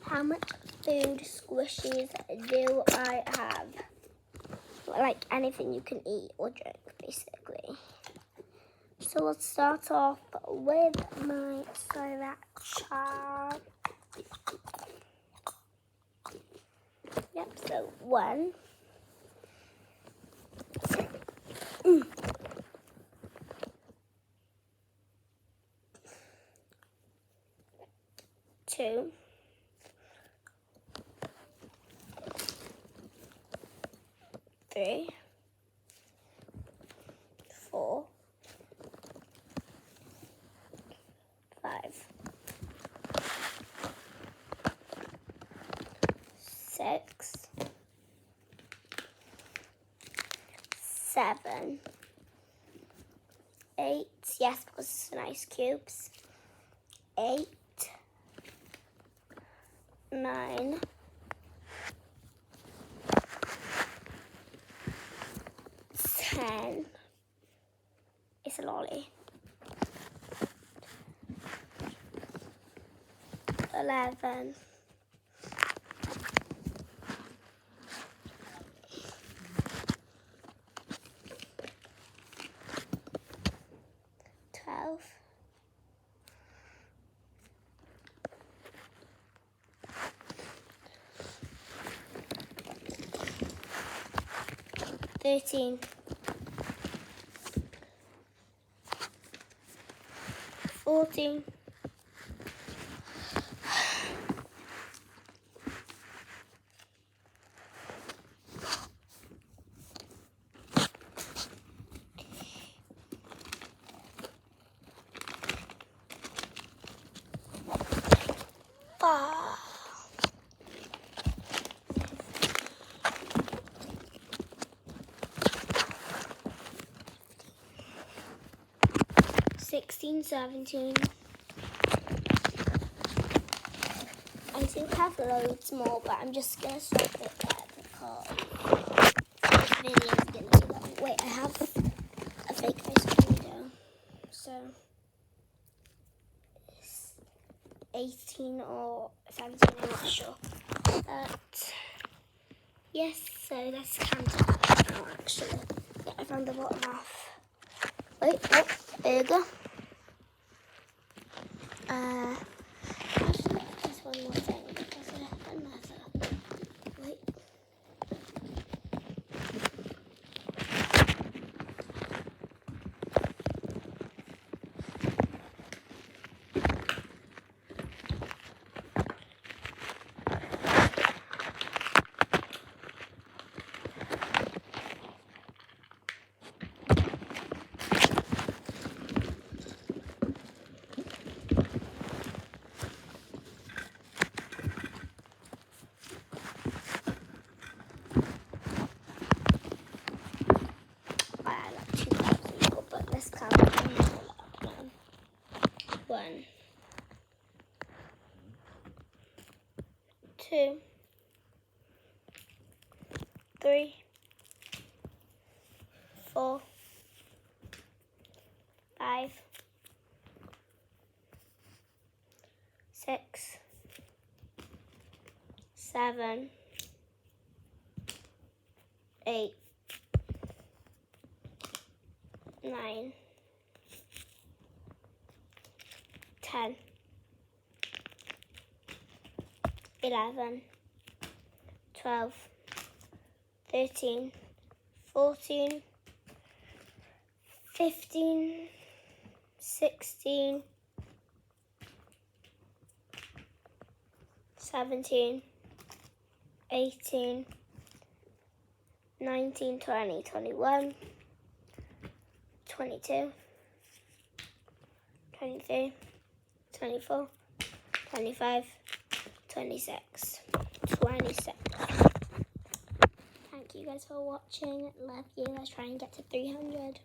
How much food squishies do I have? Like anything you can eat or drink, basically. So we'll start off with my sriracha. Yep, so 1. 2. 3. 4. 5. 6. 7. 8. Yes, because it's an ice cubes. 8. 9. 10. It's a lolly. 11. 12. 13. 14. 16, 17. I do have loads more, but I'm just going to stop it there because this video is going to be long. Wait, I have a fake ice cream video. So, it's 18 or 17, I'm not sure. But, yes, so let's count it now, actually. Yeah, I found the bottom half. Wait, oh, burger. Actually, there's one more thing. There's another. Wait. I got 2,000 more, but let's count them. 1, 2, 3, 4, 5, 6, 7, 8, 9, 10, 11, 12, 13, 14, 15, 16, 17, 18, 19, 20, 21, 22, 23, 24, 25, 26, 26. Thank you guys for watching. Love you. Let's try and get to 300.